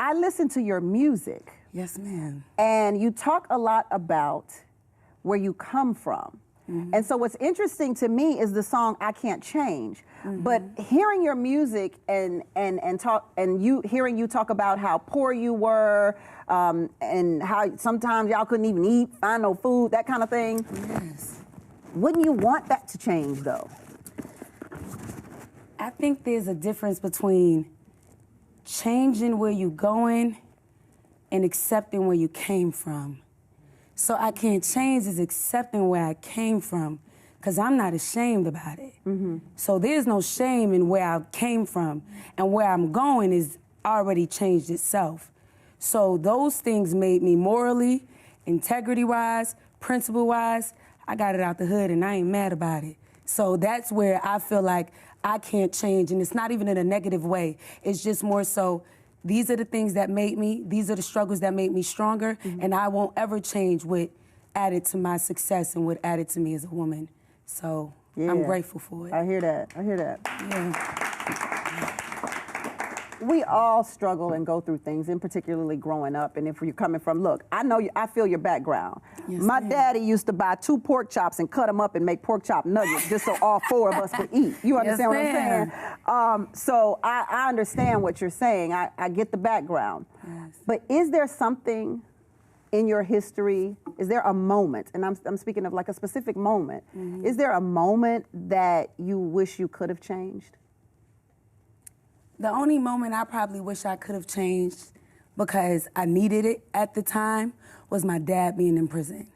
I listen to your music. Yes, ma'am. And you talk a lot about where you come from. And so what's interesting to me is the song "I Can't Change," but hearing your music and hearing you talk about how poor you were, and how sometimes y'all couldn't even eat, find no food, that kind of thing. Yes. Wouldn't you want that to change, though? I think there's a difference between changing where you're going and accepting where you came from. So I can't change is accepting where I came from, because I'm not ashamed about it. So there's no shame in where I came from, and where I'm going is already changed itself. So those things made me morally, integrity-wise, principle-wise, I got it out the hood and I ain't mad about it. So that's where I feel like I can't change, and it's not even in a negative way. It's just more so, these are the things that made me, these are the struggles that made me stronger, and I won't ever change what added to my success and what added to me as a woman. So I'm grateful for it. I hear that. I hear that. Yeah. We all struggle and go through things, and particularly growing up. And if you're coming from, look, I know you, I feel your background. Yes, my daddy used to buy 2 pork chops and cut them up and make pork chop nuggets just so all 4 of us could eat. You understand what I'm saying? So I understand what you're saying. I get the background. Yes. But is there something in your history, is there a moment, and I'm speaking of like a specific moment, is there a moment that you wish you could have changed? The only moment I probably wish I could have changed, because I needed it at the time, was my dad being in prison.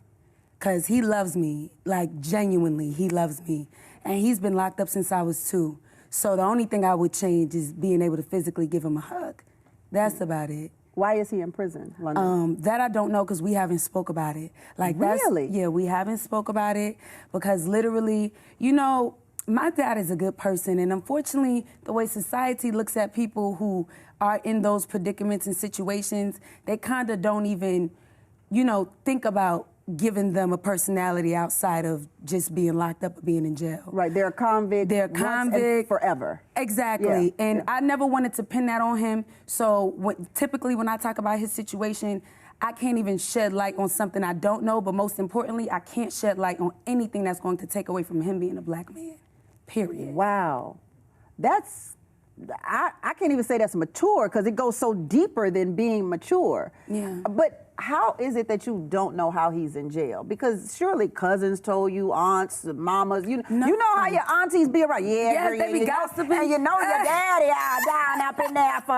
Because he loves me, like genuinely, he loves me. And he's been locked up since I was 2. So the only thing I would change is being able to physically give him a hug. That's about it. Why is he in prison, Londynn? That I don't know, because we haven't spoke about it. Like really? Yeah, we haven't spoke about it, because literally, you know, my dad is a good person, and unfortunately, the way society looks at people who are in those predicaments and situations, they kind of don't even, you know, think about giving them a personality outside of just being locked up or being in jail. Right, they're a convict. They're a convict. Forever. Exactly, and I never wanted to pin that on him, so typically when I talk about his situation, I can't even shed light on something I don't know, but most importantly, I can't shed light on anything that's going to take away from him being a black man. Period. Wow. That's, I can't even say that's mature, because it goes so deeper than being mature. Yeah. But how is it that you don't know how he's in jail? Because surely cousins told you, aunts, mamas, you know how your aunties be around. Yeah, they be gossiping. And you know your daddy down up in there for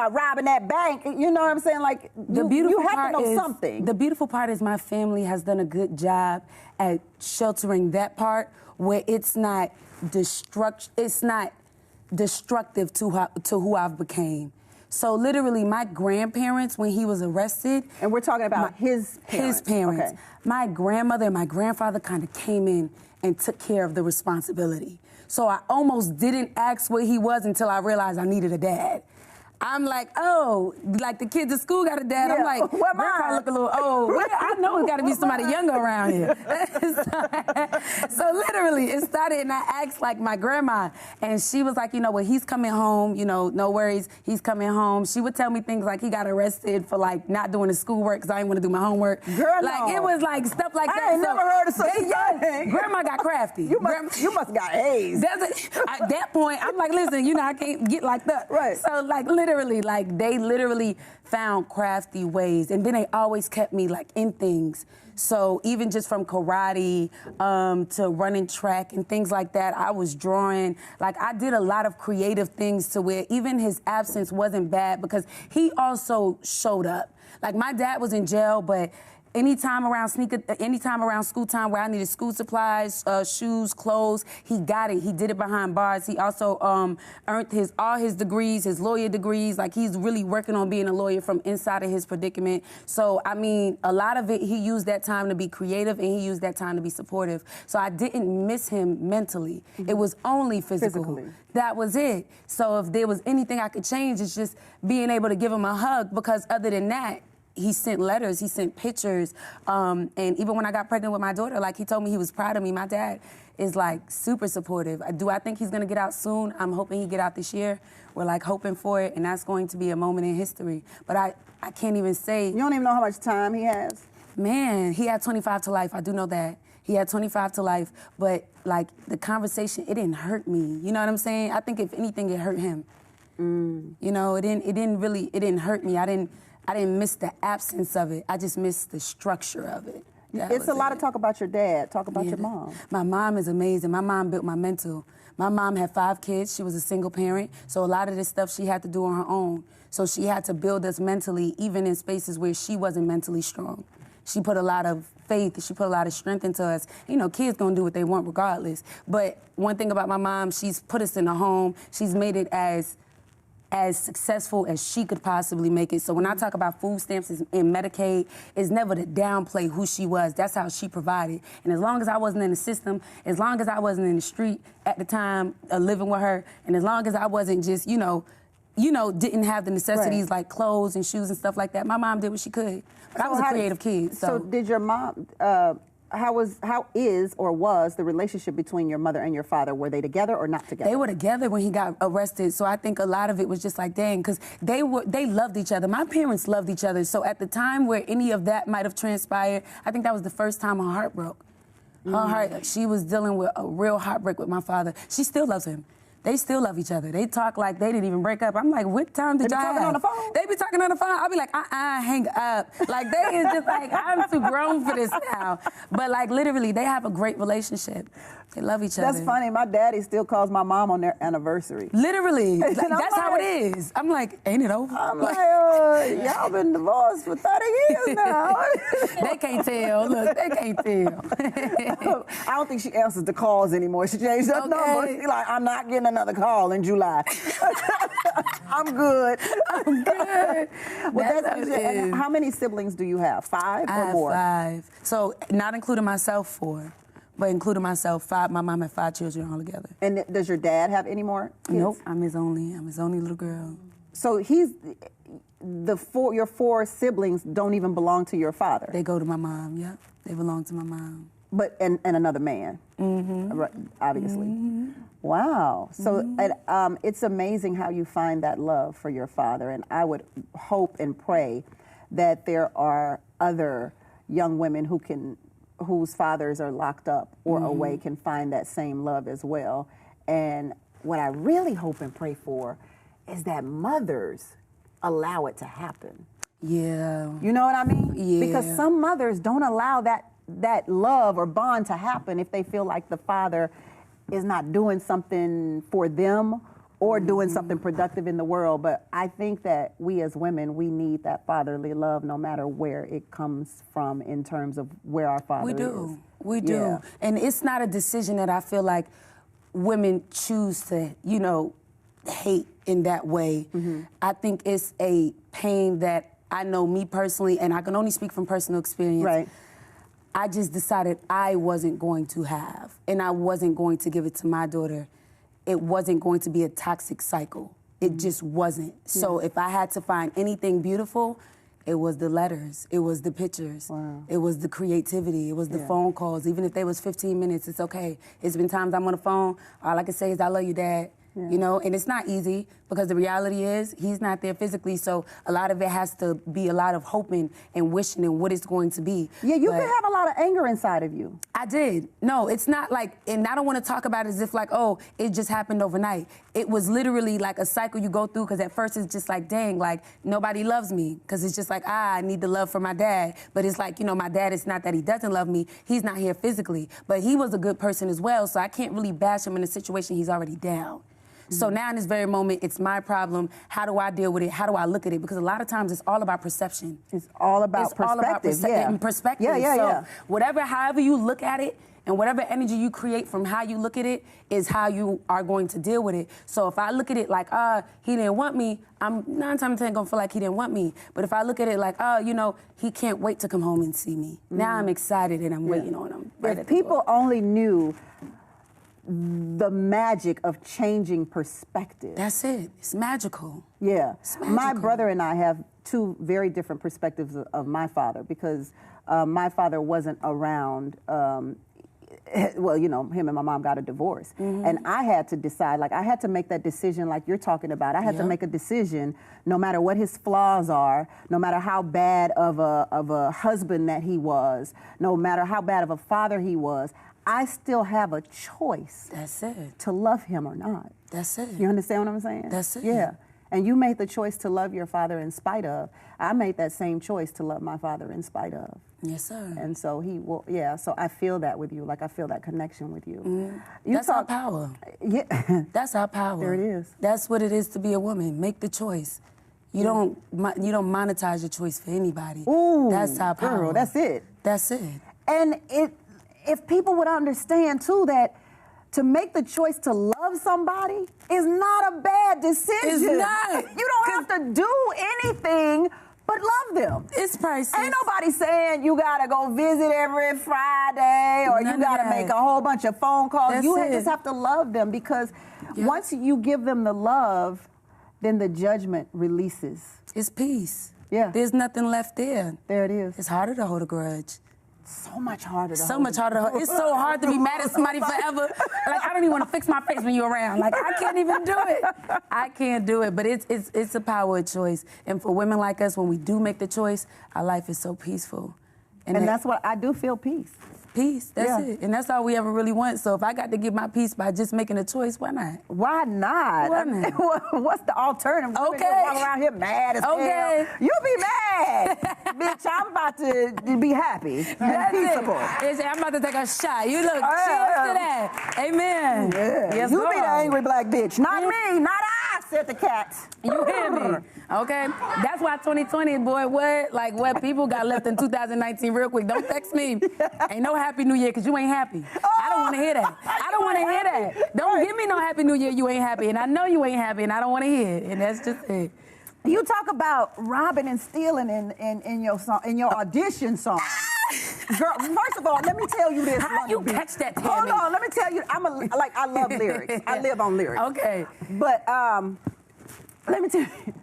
robbing that bank. You know what I'm saying? Like, you have to know something. The beautiful part is my family has done a good job at sheltering that part, where it's not destructive to who I've became. So literally, my grandparents, when he was arrested, and we're talking about his parents. His parents. Okay. My grandmother and my grandfather kind of came in and took care of the responsibility. So I almost didn't ask where he was until I realized I needed a dad. I'm like, oh, like the kids at school got a dad. Yeah. I'm like, grandpa look a little old. Well, I know it's got to be somebody younger around here. So literally, it started, and I asked like my grandma, and she was like, you know, well, he's coming home. You know, no worries, he's coming home. She would tell me things like he got arrested for like not doing his schoolwork because I didn't want to do my homework. Girl, like no. It was like stuff like that. I ain't never heard of such a thing. Grandma got crafty. You must have got A's. At that point, I'm like, listen, you know, I can't get like that. Right. So like literally, like they literally found crafty ways, and then they always kept me like in things. So even just from karate to running track and things like that, I was drawing. Like I did a lot of creative things to where even his absence wasn't bad, because he also showed up. Like my dad was in jail, but anytime around school time where I needed school supplies, shoes, clothes, he got it. He did it behind bars. He also earned all his degrees, his lawyer degrees. Like he's really working on being a lawyer from inside of his predicament. So I mean, a lot of it, he used that time to be creative, and he used that time to be supportive. So I didn't miss him mentally. Mm-hmm. It was only physically. That was it. So if there was anything I could change, it's just being able to give him a hug, because other than that, he sent letters, he sent pictures, and even when I got pregnant with my daughter, like he told me he was proud of me. My dad is like super supportive. Do I think he's gonna get out soon? I'm hoping he get out this year. We're like hoping for it, and that's going to be a moment in history. But I can't even say. You don't even know how much time he has? Man, he had 25 to life, I do know that. He had 25 to life, but like the conversation, it didn't hurt me. You know what I'm saying? I think if anything, it hurt him. You know, it didn't hurt me. I didn't miss the absence of it. I just missed the structure of it. It's a lot of talk about your dad. Talk about your mom. My mom is amazing. My mom built my mental. My mom had 5 kids. She was a single parent. So a lot of this stuff she had to do on her own. So she had to build us mentally, even in spaces where she wasn't mentally strong. She put a lot of faith, she put a lot of strength into us. You know, kids gonna do what they want regardless. But one thing about my mom, she's put us in a home. She's made it as successful as she could possibly make it. So when I talk about food stamps and Medicaid, it's never to downplay who she was. That's how she provided. And as long as I wasn't in the system, as long as I wasn't in the street at the time living with her, and as long as I wasn't just, didn't have the necessities like clothes and shoes and stuff like that, my mom did what she could. But I was a creative kid. So did your mom, how is or was the relationship between your mother and your father? Were they together or not together? They were together when he got arrested. So I think a lot of it was just like, dang, because they loved each other. My parents loved each other. So at the time where any of that might have transpired, I think that was the first time her heart broke. Her heart, she was dealing with a real heartbreak with my father. She still loves him. They still love each other. They talk like they didn't even break up. I'm like, what time did y'all have? They be talking on the phone? They be talking on the phone. I'll be like, hang up. Like, they is just like, I'm too grown for this now. But like, literally, they have a great relationship. They love each other. That's funny. My daddy still calls my mom on their anniversary. Literally. Like, that's how it is. I'm like, ain't it over? I'm like, y'all been divorced for 30 years now. They can't tell. Look, they can't tell. I don't think she answers the calls anymore. She changed her number. She's like, I'm not getting another call in July. I'm good. I'm good. Well, that's what it is. And how many siblings do you have? 5 or more? I have 5. So not including myself, 4. But including myself, 5. My mom had 5 children all together. And does your dad have any more kids? Nope, I'm his only little girl. So your 4 siblings don't even belong to your father? They go to my mom, yep. They belong to my mom. But, and another man, obviously. Wow. So it's amazing how you find that love for your father. And I would hope and pray that there are other young women whose fathers are locked up or away can find that same love as well. And what I really hope and pray for is that mothers allow it to happen. Yeah. You know what I mean? Yeah. Because some mothers don't allow that love or bond to happen if they feel like the father is not doing something for them or doing something productive in the world. But I think that we as women, we need that fatherly love no matter where it comes from in terms of where our father is. We do. Yeah. And it's not a decision that I feel like women choose to, hate in that way. I think it's a pain that I know me personally, and I can only speak from personal experience. Right. I just decided I wasn't going to have, and I wasn't going to give it to my daughter. It wasn't going to be a toxic cycle. It just wasn't. So if I had to find anything beautiful, it was the letters, it was the pictures, it was the creativity, it was the phone calls. Even if they was 15 minutes, it's okay. It's been times I'm on the phone, all I can say is, I love you, Dad. And it's not easy because the reality is he's not there physically, so a lot of it has to be a lot of hoping and wishing and what it's going to be. Yeah, you can have a lot of anger inside of you. I did. No, it's not like, and I don't want to talk about it as if like, oh, it just happened overnight. It was literally like a cycle you go through because at first it's just like, dang, like nobody loves me because it's just like, I need the love from my dad. But it's like, my dad, it's not that he doesn't love me. He's not here physically, but he was a good person as well, so I can't really bash him in a situation he's already down. So now in this very moment, it's my problem. How do I deal with it? How do I look at it? Because a lot of times it's all about perception. It's all about perspective. And perspective. However you look at it and whatever energy you create from how you look at it is how you are going to deal with it. So if I look at it like, he didn't want me, I'm 9 times 10 gonna feel like he didn't want me. But if I look at it like, he can't wait to come home and see me. Now I'm excited and I'm waiting on him. Right if people only knew the magic of changing perspective. That's it. It's magical. Yeah. It's magical. My brother and I have two very different perspectives of my father, because my father wasn't around. Well, you know, him and my mom got a divorce. And I had to decide, like, I had to make that decision like you're talking about. I had to make a decision, no matter what his flaws are, no matter how bad of a husband that he was, no matter how bad of a father he was, I still have a choice. That's it. To love him or not. That's it. You understand what I'm saying? That's it. Yeah. And you made the choice to love your father in spite of. I made that same choice to love my father in spite of. Yes, sir. And so he will, yeah, so I feel that with you. Like, I feel that connection with you. That's our power. Yeah. That's our power. There it is. That's what it is to be a woman. Make the choice. You don't monetize your choice for anybody. Ooh, that's our power. Girl, that's it. That's it. And if people would understand, too, that to make the choice to love somebody is not a bad decision. It's not. You don't have to do anything but love them. It's priceless. Ain't nobody saying you gotta go visit every Friday or you gotta make a whole bunch of phone calls. That's you it. just have to love them, because once you give them the love, then the judgment releases. It's peace. Yeah. There's nothing left there. There it is. It's harder to hold a grudge. So much harder to So much harder to hold. It's so hard to be mad at somebody forever. Like, I don't even want to fix my face when you're around. Like, I can't even do it. I can't do it. But it's a power of choice. And for women like us, when we do make the choice, our life is so peaceful. And that's what I do, feel peace. Peace, that's it. And that's all we ever really want. So if I got to give my peace by just making a choice, why not? Why not? Why not? What's the alternative? Okay. You walk around here mad as hell. You be mad. Bitch, I'm about to be happy and peaceable. I'm about to take a shot. You look, cheers to that. Amen. Yeah. Yes, you Lord. be the angry black bitch. Not me, not I, said the cat. You hear me? Okay? That's why 2020, boy, what people got left in 2019 real quick. Don't text me. Ain't no Happy New Year, because you ain't happy. I don't want to hear that. I don't want to hear that. Don't give me no Happy New Year, you ain't happy. And I know you ain't happy, and I don't want to hear it. And that's just it. You talk about robbing and stealing in your song, in your audition song. Girl, first of all, let me tell you this. How you catch that, Tammi? Hold on, let me tell you. I love lyrics. I live on lyrics. Okay. But let me tell you,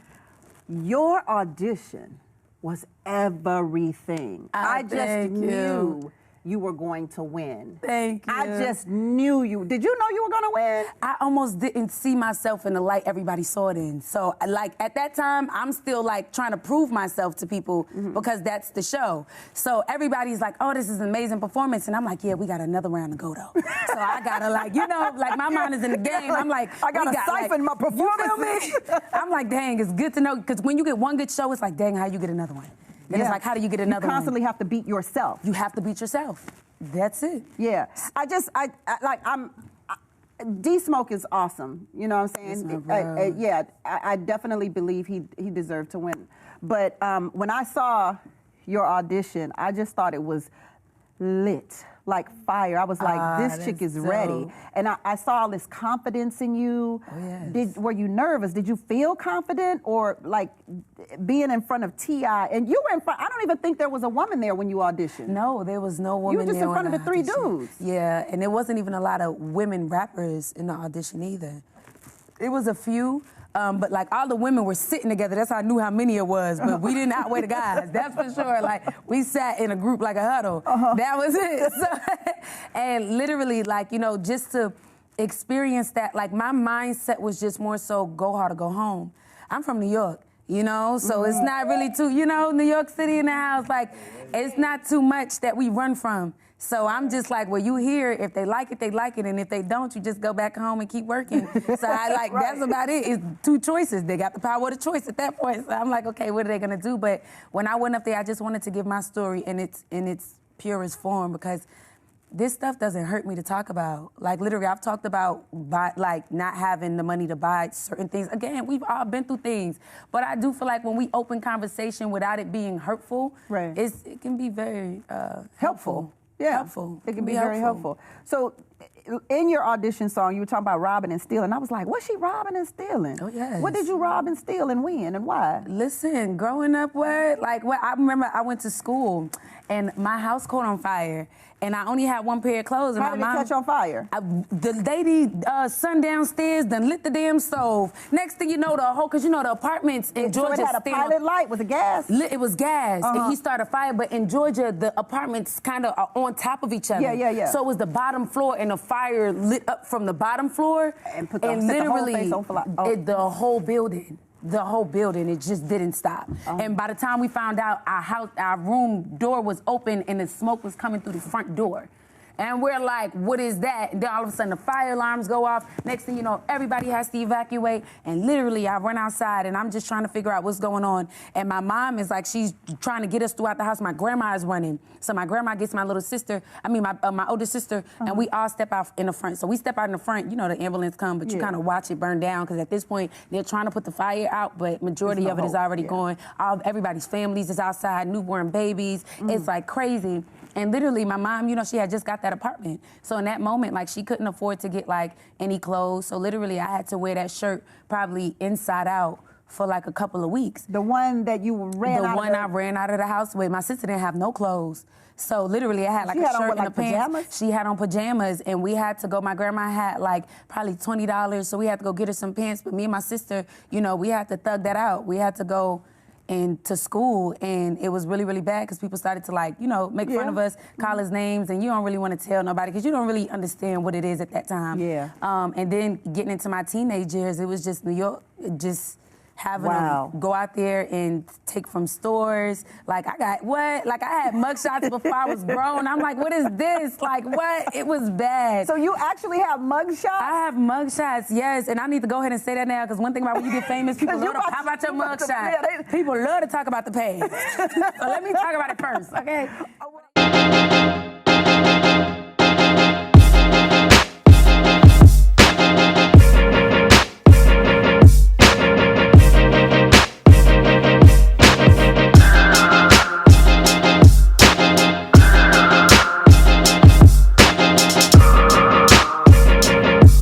your audition was everything. I just knew you were going to win. Thank you. I just knew you. Did you know you were going to win? I almost didn't see myself in the light everybody saw it in. So, like, at that time, I'm still, like, trying to prove myself to people because that's the show. So everybody's like, oh, this is an amazing performance. And I'm like, yeah, we got another round to go, though. So I got to, like, you know, like, my mind is in the game. I'm like, I got to siphon my performance. You feel me? I'm like, dang, it's good to know. Because when you get one good show, it's like, dang, how you get another one? And it's like, how do you get another one? You constantly have to beat yourself. You have to beat yourself. That's it. Yeah. D-Smoke is awesome. You know what I'm saying? I definitely believe he deserved to win. But when I saw your audition, I just thought it was lit, like fire. I was like, this chick is ready. And I saw all this confidence in you. Oh, yes. Were you nervous? Did you feel confident? Or like being in front of T.I.? And you were in front, I don't even think there was a woman there when you auditioned. No, there was no woman there. You were just in front of the three dudes. Yeah, and there wasn't even a lot of women rappers in the audition either. It was a few. But like all the women were sitting together. That's how I knew how many it was. But we didn't outweigh the guys. That's for sure. Like we sat in a group like a huddle. That was it. So, and literally, like, you know, just to experience that, like my mindset was just more so go hard or go home. I'm from New York, you know, so it's not really too, you know, New York City in the house. Like it's not too much that we run from. So I'm just like, well, you hear it. If they like it, they like it. And if they don't, you just go back home and keep working. So I like, that's about it. It's two choices. They got the power of the choice at that point. So I'm like, okay, what are they going to do? But when I went up there, I just wanted to give my story in its purest form, because this stuff doesn't hurt me to talk about. Like, literally, I've talked about, like, not having the money to buy certain things. Again, we've all been through things. But I do feel like when we open conversation without it being hurtful, it can be very helpful. Yeah, helpful. It can be very helpful. So in your audition song, you were talking about robbing and stealing. I was like, what's she robbing and stealing? Oh, yes. What did you rob and steal and when and why? Listen, growing up, I remember I went to school and my house caught on fire and I only had one pair of clothes. And How did it catch on fire? The lady, son downstairs done lit the damn stove. Next thing you know, because you know the apartments in Georgia. So it had a pilot light, was it gas? It was gas, and he started a fire, but in Georgia, the apartments kind of are on top of each other. Yeah. So it was the bottom floor, and the fire lit up from the bottom floor, and literally, the whole face on fire. The whole building. The whole building, it just didn't stop. And by the time we found out, our room door was open and the smoke was coming through the front door. And we're like, what is that? And then all of a sudden the fire alarms go off. Next thing you know, everybody has to evacuate. And literally I run outside and I'm just trying to figure out what's going on. And my mom is like, she's trying to get us throughout the house. My grandma is running. So my grandma gets my older sister, and we all step out in the front. So we step out in the front, you know, the ambulance come, but you kind of watch it burn down because at this point they're trying to put the fire out, but majority of it is already going. Everybody's families is outside, newborn babies. It's like crazy. And literally, my mom, you know, she had just got that apartment. So in that moment, like, she couldn't afford to get, like, any clothes. So literally, I had to wear that shirt probably inside out for, like, a couple of weeks. The one that you ran out of? The one I ran out of the house with. My sister didn't have no clothes. So literally, I had, like, a shirt and a pants. Pajamas? She had on pajamas, and we had to go. My grandma had, like, probably $20, so we had to go get her some pants. But me and my sister, you know, we had to thug that out. We had to go to school, and it was really, really bad because people started to, like, you know, make fun of us, call us names, and you don't really want to tell nobody because you don't really understand what it is at that time. And then getting into my teenage years, it was just New York, just having them go out there and take from stores. Like, I had mugshots before I was grown. I'm like, what is this? Like, what? It was bad. So you actually have mugshots? I have mugshots, yes. And I need to go ahead and say that now because one thing about when you get famous, people love to pop out your mugshot. People love to talk about the past. So let me talk about it first, okay?